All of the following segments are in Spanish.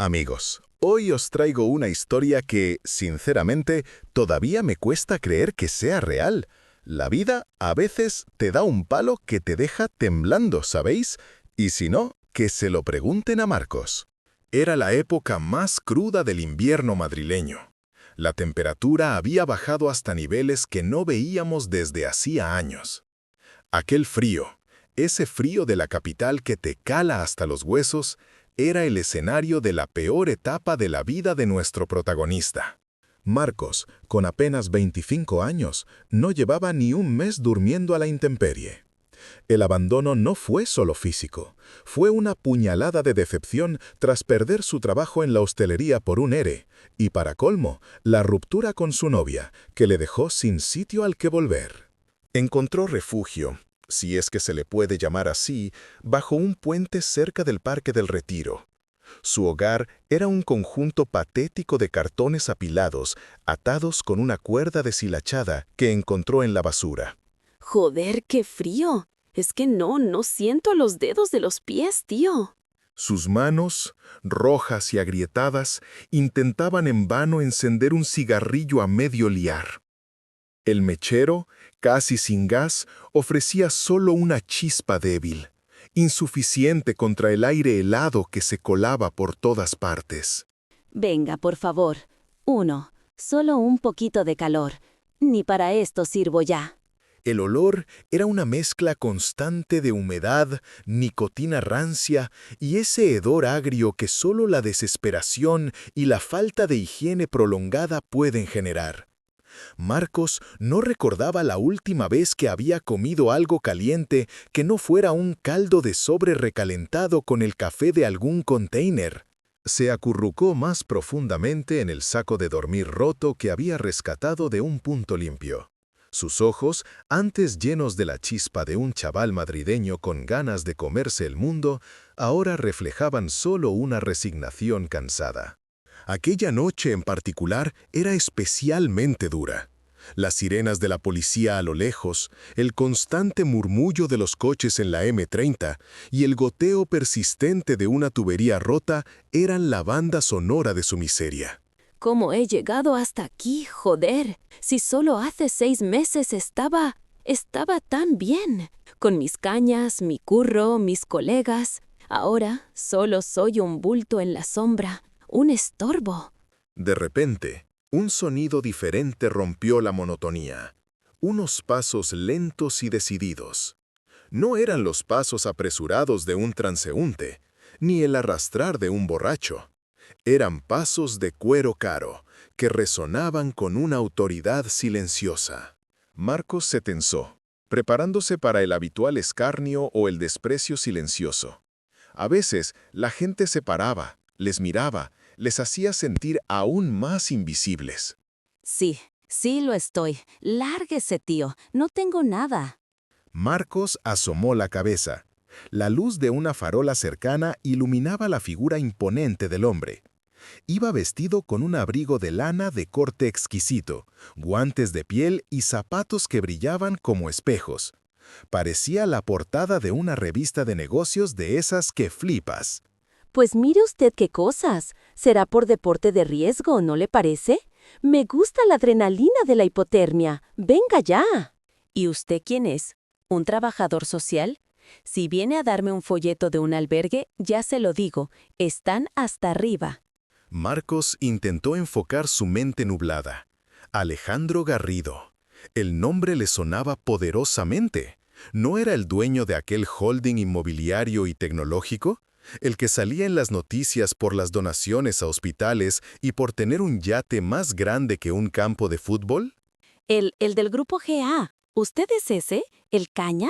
Amigos, hoy os traigo una historia que, sinceramente, todavía me cuesta creer que sea real. La vida a veces te da un palo que te deja temblando, ¿sabéis? Y si no, que se lo pregunten a Marcos. Era la época más cruda del invierno madrileño. La temperatura había bajado hasta niveles que no veíamos desde hacía años. Aquel frío, ese frío de la capital que te cala hasta los huesos, era el escenario de la peor etapa de la vida de nuestro protagonista. Marcos, con apenas 25 años, no llevaba ni un mes durmiendo a la intemperie. El abandono no fue solo físico, fue una puñalada de decepción tras perder su trabajo en la hostelería por un ERE, y para colmo, la ruptura con su novia, que le dejó sin sitio al que volver. Encontró refugio, si es que se le puede llamar así, bajo un puente cerca del Parque del Retiro. Su hogar era un conjunto patético de cartones apilados, atados con una cuerda deshilachada que encontró en la basura. Joder, qué frío. Es que no siento los dedos de los pies, tío. Sus manos, rojas y agrietadas, intentaban en vano encender un cigarrillo a medio liar. El mechero, casi sin gas, ofrecía solo una chispa débil, insuficiente contra el aire helado que se colaba por todas partes. Venga, por favor. Solo un poquito de calor. Ni para esto sirvo ya. El olor era una mezcla constante de humedad, nicotina rancia y ese hedor agrio que solo la desesperación y la falta de higiene prolongada pueden generar. Marcos no recordaba la última vez que había comido algo caliente que no fuera un caldo de sobre recalentado con el café de algún container. Se acurrucó más profundamente en el saco de dormir roto que había rescatado de un punto limpio. Sus ojos, antes llenos de la chispa de un chaval madrileño con ganas de comerse el mundo, ahora reflejaban solo una resignación cansada. Aquella noche en particular era especialmente dura. Las sirenas de la policía a lo lejos, el constante murmullo de los coches en la M30 y el goteo persistente de una tubería rota eran la banda sonora de su miseria. ¿Cómo he llegado hasta aquí, joder? Si solo hace 6 meses estaba tan bien. Con mis cañas, mi curro, mis colegas. Ahora solo soy un bulto en la sombra. Un estorbo. De repente, un sonido diferente rompió la monotonía. Unos pasos lentos y decididos. No eran los pasos apresurados de un transeúnte, ni el arrastrar de un borracho. Eran pasos de cuero caro, que resonaban con una autoridad silenciosa. Marcos se tensó, preparándose para el habitual escarnio o el desprecio silencioso. A veces, la gente se paraba, les miraba, les hacía sentir aún más invisibles. Sí lo estoy. Lárguese, tío. No tengo nada. Marcos asomó la cabeza. La luz de una farola cercana iluminaba la figura imponente del hombre. Iba vestido con un abrigo de lana de corte exquisito, guantes de piel y zapatos que brillaban como espejos. Parecía la portada de una revista de negocios de esas que flipas. Pues mire usted qué cosas. ¿Será por deporte de riesgo, no le parece? Me gusta la adrenalina de la hipotermia. Venga ya. ¿Y usted quién es? ¿Un trabajador social? Si viene a darme un folleto de un albergue, ya se lo digo, están hasta arriba. Marcos intentó enfocar su mente nublada. Alejandro Garrido. El nombre le sonaba poderosamente. ¿No era el dueño de aquel holding inmobiliario y tecnológico? ¿El que salía en las noticias por las donaciones a hospitales y por tener un yate más grande que un campo de fútbol? El del grupo GA. ¿Usted es ese? ¿El Caña?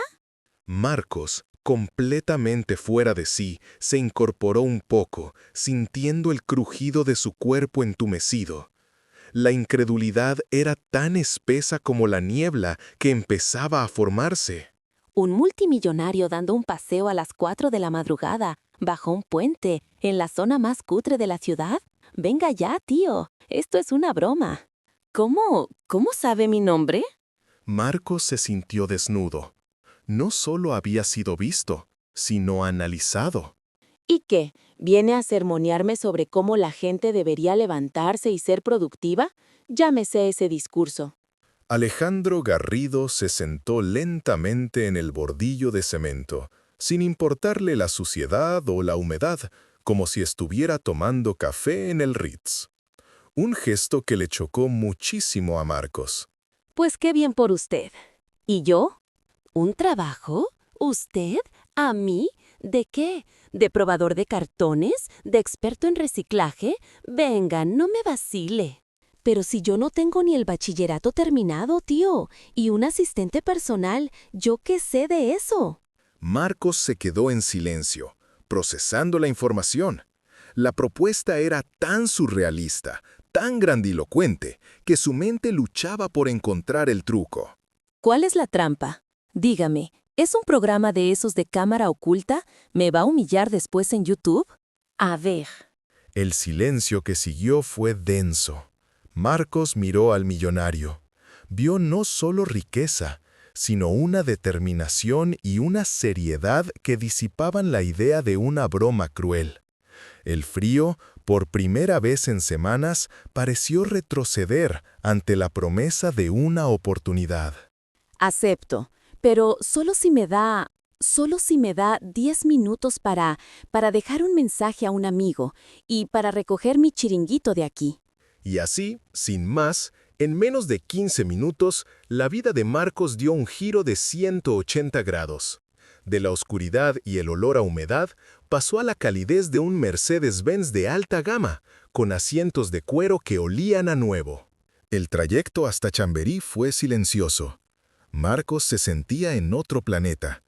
Marcos, completamente fuera de sí, se incorporó un poco, sintiendo el crujido de su cuerpo entumecido. La incredulidad era tan espesa como la niebla que empezaba a formarse. Un multimillonario dando un paseo a las 4 de la madrugada, bajo un puente, en la zona más cutre de la ciudad. Venga ya, tío. Esto es una broma. ¿Cómo sabe mi nombre? Marcos se sintió desnudo. No solo había sido visto, sino analizado. ¿Y qué? ¿Viene a sermonearme sobre cómo la gente debería levantarse y ser productiva? Ya me sé ese discurso. Alejandro Garrido se sentó lentamente en el bordillo de cemento, sin importarle la suciedad o la humedad, como si estuviera tomando café en el Ritz. Un gesto que le chocó muchísimo a Marcos. Pues qué bien por usted. ¿Y yo? ¿Un trabajo? ¿Usted? ¿A mí? ¿De qué? ¿De probador de cartones? ¿De experto en reciclaje? Venga, no me vacile. Pero si yo no tengo ni el bachillerato terminado, tío, y un asistente personal, ¿yo qué sé de eso? Marcos se quedó en silencio, procesando la información. La propuesta era tan surrealista, tan grandilocuente, que su mente luchaba por encontrar el truco. ¿Cuál es la trampa? Dígame, ¿es un programa de esos de cámara oculta? ¿Me va a humillar después en YouTube? A ver. El silencio que siguió fue denso. Marcos miró al millonario. Vio no solo riqueza, sino una determinación y una seriedad que disipaban la idea de una broma cruel. El frío, por primera vez en semanas, pareció retroceder ante la promesa de una oportunidad. Acepto, pero solo si me da 10 minutos para dejar un mensaje a un amigo y para recoger mi chiringuito de aquí. Y así, sin más, en menos de 15 minutos, la vida de Marcos dio un giro de 180 grados. De la oscuridad y el olor a humedad, pasó a la calidez de un Mercedes-Benz de alta gama, con asientos de cuero que olían a nuevo. El trayecto hasta Chamberí fue silencioso. Marcos se sentía en otro planeta.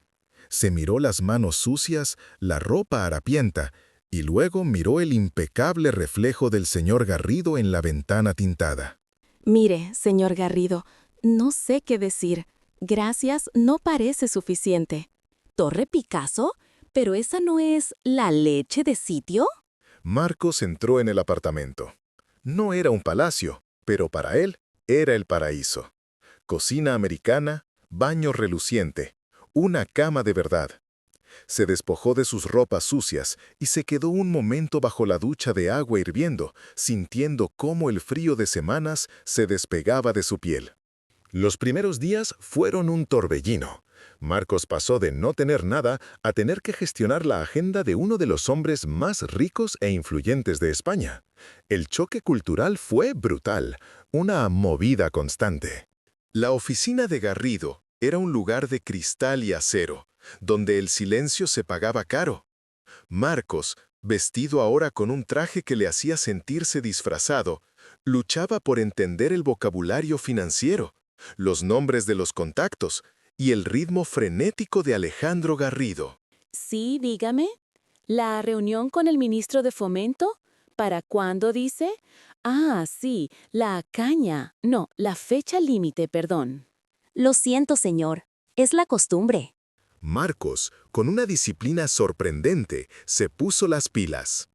Se miró las manos sucias, la ropa harapienta, y luego miró el impecable reflejo del señor Garrido en la ventana tintada. Mire, señor Garrido, no sé qué decir. Gracias no parece suficiente. ¿Torre Picasso? ¿Pero esa no es la leche de sitio? Marcos entró en el apartamento. No era un palacio, pero para él era el paraíso. Cocina americana, baño reluciente, una cama de verdad. Se despojó de sus ropas sucias y se quedó un momento bajo la ducha de agua hirviendo, sintiendo cómo el frío de semanas se despegaba de su piel. Los primeros días fueron un torbellino. Marcos pasó de no tener nada a tener que gestionar la agenda de uno de los hombres más ricos e influyentes de España. El choque cultural fue brutal, una movida constante. La oficina de Garrido era un lugar de cristal y acero, donde el silencio se pagaba caro. Marcos, vestido ahora con un traje que le hacía sentirse disfrazado, luchaba por entender el vocabulario financiero, los nombres de los contactos y el ritmo frenético de Alejandro Garrido. Sí, dígame. ¿La reunión con el ministro de Fomento? ¿Para cuándo dice? Ah, sí, la caña. No, la fecha límite, perdón. Lo siento, señor. Es la costumbre. Marcos, con una disciplina sorprendente, se puso las pilas.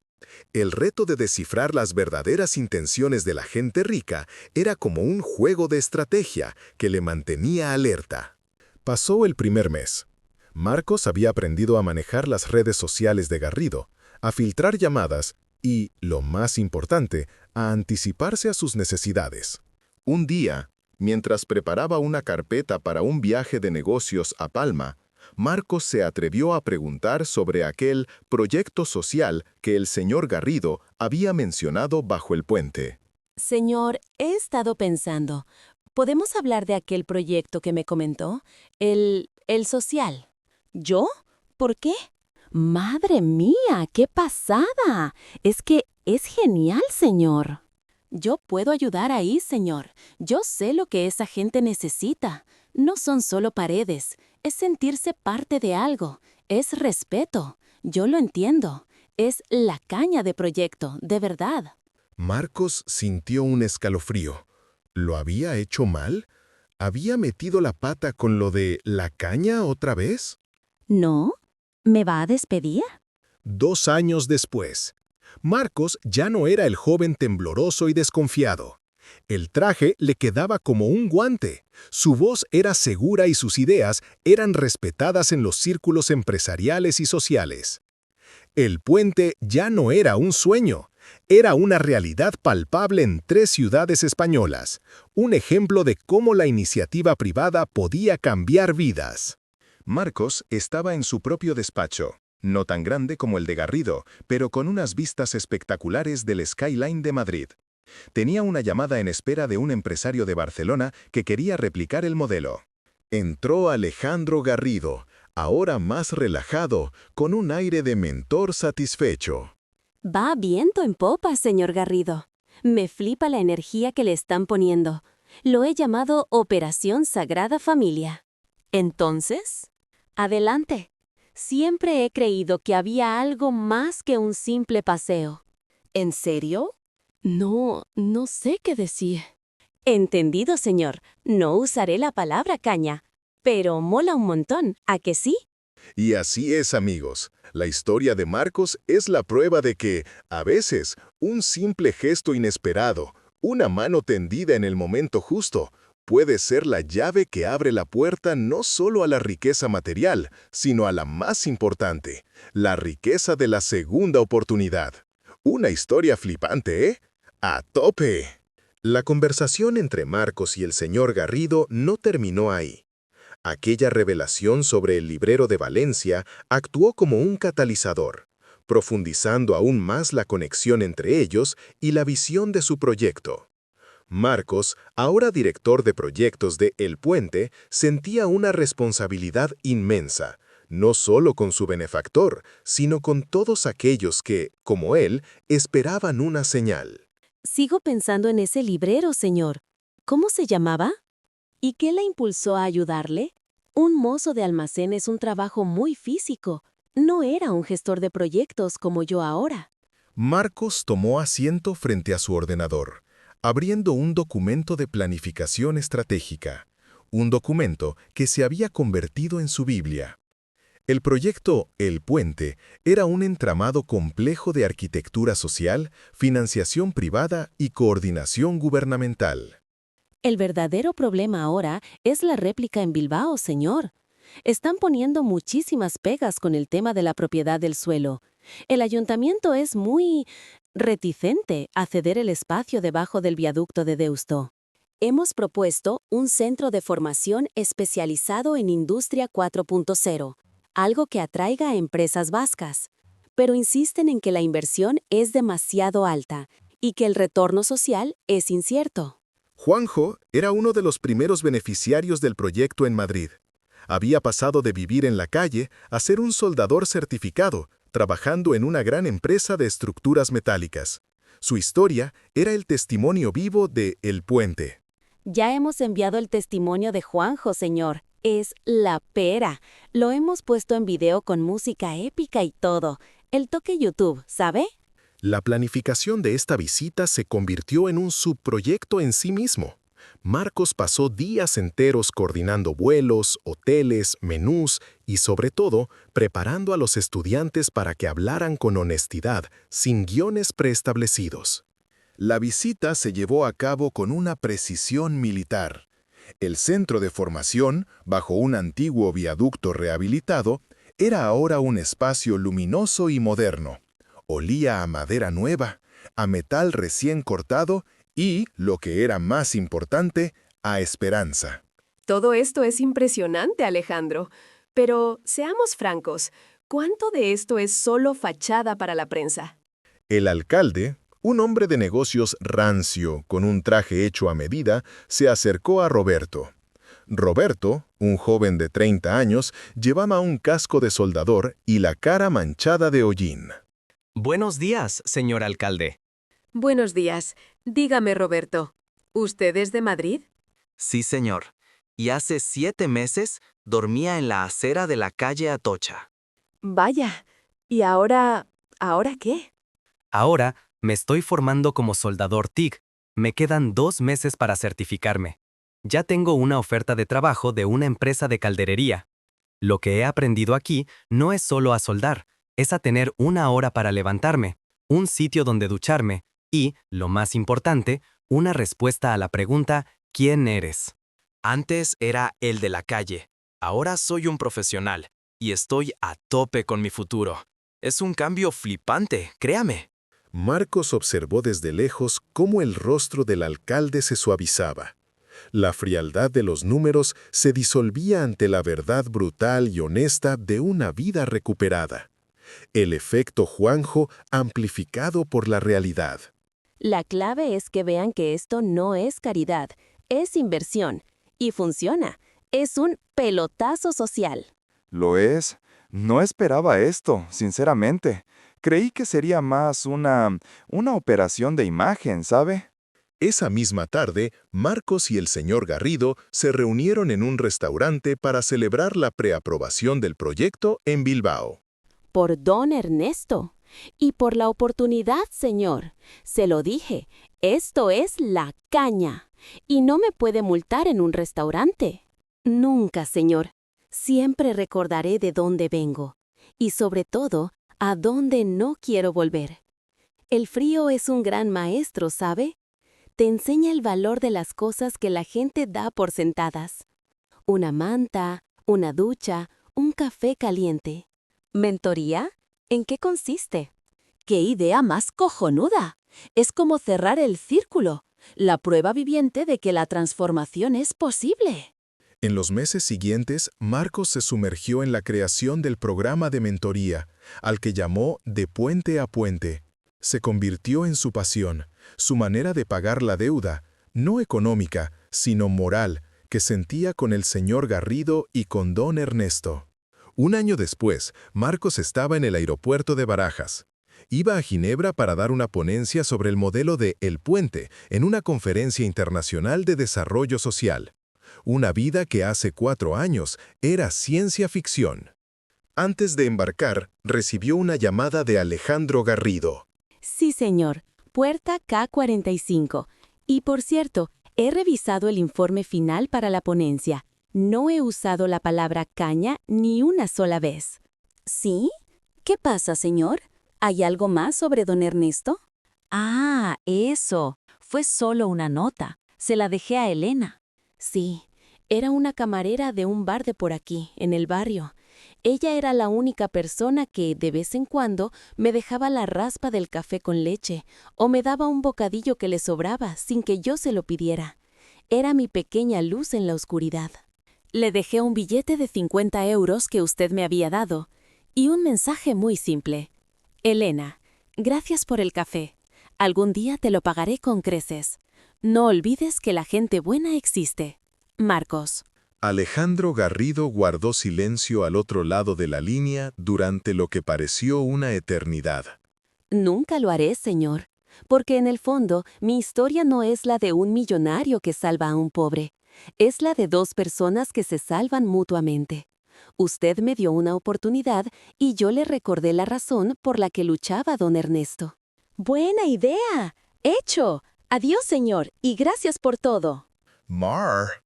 El reto de descifrar las verdaderas intenciones de la gente rica era como un juego de estrategia que le mantenía alerta. Pasó el primer mes. Marcos había aprendido a manejar las redes sociales de Garrido, a filtrar llamadas y, lo más importante, a anticiparse a sus necesidades. Un día, mientras preparaba una carpeta para un viaje de negocios a Palma, Marcos se atrevió a preguntar sobre aquel proyecto social que el señor Garrido había mencionado bajo el puente. Señor, he estado pensando. ¿Podemos hablar de aquel proyecto que me comentó? El social. ¿Yo? ¿Por qué? ¡Madre mía! ¡Qué pasada! Es que es genial, señor. Yo puedo ayudar ahí, señor. Yo sé lo que esa gente necesita. No son solo paredes. Es sentirse parte de algo. Es respeto. Yo lo entiendo. Es la caña de proyecto, de verdad. Marcos sintió un escalofrío. ¿Lo había hecho mal? ¿Había metido la pata con lo de la caña otra vez? ¿No? ¿Me va a despedir? 2 años después, Marcos ya no era el joven tembloroso y desconfiado. El traje le quedaba como un guante, su voz era segura y sus ideas eran respetadas en los círculos empresariales y sociales. El puente ya no era un sueño, era una realidad palpable en 3 ciudades españolas, un ejemplo de cómo la iniciativa privada podía cambiar vidas. Marcos estaba en su propio despacho, no tan grande como el de Garrido, pero con unas vistas espectaculares del skyline de Madrid. Tenía una llamada en espera de un empresario de Barcelona que quería replicar el modelo. Entró Alejandro Garrido, ahora más relajado, con un aire de mentor satisfecho. Va viento en popa, señor Garrido. Me flipa la energía que le están poniendo. Lo he llamado Operación Sagrada Familia. ¿Entonces? Adelante. Siempre he creído que había algo más que un simple paseo. ¿En serio? No sé qué decir. Entendido, señor. No usaré la palabra caña. Pero mola un montón, ¿a que sí? Y así es, amigos. La historia de Marcos es la prueba de que, a veces, un simple gesto inesperado, una mano tendida en el momento justo, puede ser la llave que abre la puerta no solo a la riqueza material, sino a la más importante, la riqueza de la segunda oportunidad. Una historia flipante, ¿eh? ¡A tope! La conversación entre Marcos y el señor Garrido no terminó ahí. Aquella revelación sobre el librero de Valencia actuó como un catalizador, profundizando aún más la conexión entre ellos y la visión de su proyecto. Marcos, ahora director de proyectos de El Puente, sentía una responsabilidad inmensa, no solo con su benefactor, sino con todos aquellos que, como él, esperaban una señal. Sigo pensando en ese librero, señor. ¿Cómo se llamaba? ¿Y qué le impulsó a ayudarle? Un mozo de almacén es un trabajo muy físico. No era un gestor de proyectos como yo ahora. Marcos tomó asiento frente a su ordenador, abriendo un documento de planificación estratégica, un documento que se había convertido en su Biblia. El proyecto El Puente era un entramado complejo de arquitectura social, financiación privada y coordinación gubernamental. El verdadero problema ahora es la réplica en Bilbao, señor. Están poniendo muchísimas pegas con el tema de la propiedad del suelo. El ayuntamiento es muy reticente a ceder el espacio debajo del viaducto de Deusto. Hemos propuesto un centro de formación especializado en Industria 4.0, algo que atraiga a empresas vascas. Pero insisten en que la inversión es demasiado alta y que el retorno social es incierto. Juanjo era uno de los primeros beneficiarios del proyecto en Madrid. Había pasado de vivir en la calle a ser un soldador certificado, trabajando en una gran empresa de estructuras metálicas. Su historia era el testimonio vivo de El Puente. Ya hemos enviado el testimonio de Juanjo, señor. Es la pera. Lo hemos puesto en video con música épica y todo. El toque YouTube, ¿sabe? La planificación de esta visita se convirtió en un subproyecto en sí mismo. Marcos pasó días enteros coordinando vuelos, hoteles, menús y, sobre todo, preparando a los estudiantes para que hablaran con honestidad, sin guiones preestablecidos. La visita se llevó a cabo con una precisión militar. El centro de formación, bajo un antiguo viaducto rehabilitado, era ahora un espacio luminoso y moderno. Olía a madera nueva, a metal recién cortado y, lo que era más importante, a esperanza. Todo esto es impresionante, Alejandro. Pero seamos francos, ¿cuánto de esto es solo fachada para la prensa? El alcalde, un hombre de negocios rancio, con un traje hecho a medida, se acercó a Roberto. Roberto, un joven de 30 años, llevaba un casco de soldador y la cara manchada de hollín. Buenos días, señor alcalde. Buenos días. Dígame, Roberto, ¿usted es de Madrid? Sí, señor. Y hace 7 meses dormía en la acera de la calle Atocha. Vaya. ¿Y ahora qué? Ahora me estoy formando como soldador TIG. Me quedan 2 meses para certificarme. Ya tengo una oferta de trabajo de una empresa de calderería. Lo que he aprendido aquí no es solo a soldar, es a tener 1 hora para levantarme, un sitio donde ducharme y, lo más importante, una respuesta a la pregunta ¿quién eres? Antes era el de la calle. Ahora soy un profesional y estoy a tope con mi futuro. Es un cambio flipante, créame. Marcos observó desde lejos cómo el rostro del alcalde se suavizaba. La frialdad de los números se disolvía ante la verdad brutal y honesta de una vida recuperada. El efecto Juanjo amplificado por la realidad. La clave es que vean que esto no es caridad, es inversión. Y funciona. Es un pelotazo social. ¿Lo es? No esperaba esto, sinceramente. Creí que sería más una operación de imagen, ¿sabe? Esa misma tarde, Marcos y el señor Garrido se reunieron en un restaurante para celebrar la preaprobación del proyecto en Bilbao. Por don Ernesto. Y por la oportunidad, señor. Se lo dije, esto es la caña. Y no me puede multar en un restaurante. Nunca, señor. Siempre recordaré de dónde vengo. Y sobre todo, a dónde no quiero volver. El frío es un gran maestro, ¿sabe? Te enseña el valor de las cosas que la gente da por sentadas. Una manta, una ducha, un café caliente. ¿Mentoría? ¿En qué consiste? ¡Qué idea más cojonuda! Es como cerrar el círculo, la prueba viviente de que la transformación es posible. En los meses siguientes, Marcos se sumergió en la creación del programa de mentoría, al que llamó De Puente a Puente. Se convirtió en su pasión, su manera de pagar la deuda, no económica, sino moral, que sentía con el señor Garrido y con don Ernesto. Un año después, Marcos estaba en el aeropuerto de Barajas. Iba a Ginebra para dar una ponencia sobre el modelo de El Puente en una conferencia internacional de desarrollo social. Una vida que hace 4 años era ciencia ficción. Antes de embarcar, recibió una llamada de Alejandro Garrido. Sí, señor. Puerta K45. Y por cierto, he revisado el informe final para la ponencia. No he usado la palabra caña ni una sola vez. ¿Sí? ¿Qué pasa, señor? ¿Hay algo más sobre don Ernesto? Ah, eso. Fue solo una nota. Se la dejé a Elena. Sí, era una camarera de un bar de por aquí, en el barrio. Ella era la única persona que, de vez en cuando, me dejaba la raspa del café con leche o me daba un bocadillo que le sobraba sin que yo se lo pidiera. Era mi pequeña luz en la oscuridad. Le dejé un billete de 50 euros que usted me había dado y un mensaje muy simple. Elena, gracias por el café. Algún día te lo pagaré con creces. No olvides que la gente buena existe. Marcos. Alejandro Garrido guardó silencio al otro lado de la línea durante lo que pareció una eternidad. Nunca lo haré, señor, porque en el fondo mi historia no es la de un millonario que salva a un pobre. Es la de 2 personas que se salvan mutuamente. Usted me dio una oportunidad y yo le recordé la razón por la que luchaba don Ernesto. ¡Buena idea! ¡Hecho! Adiós, señor, y gracias por todo. Mar,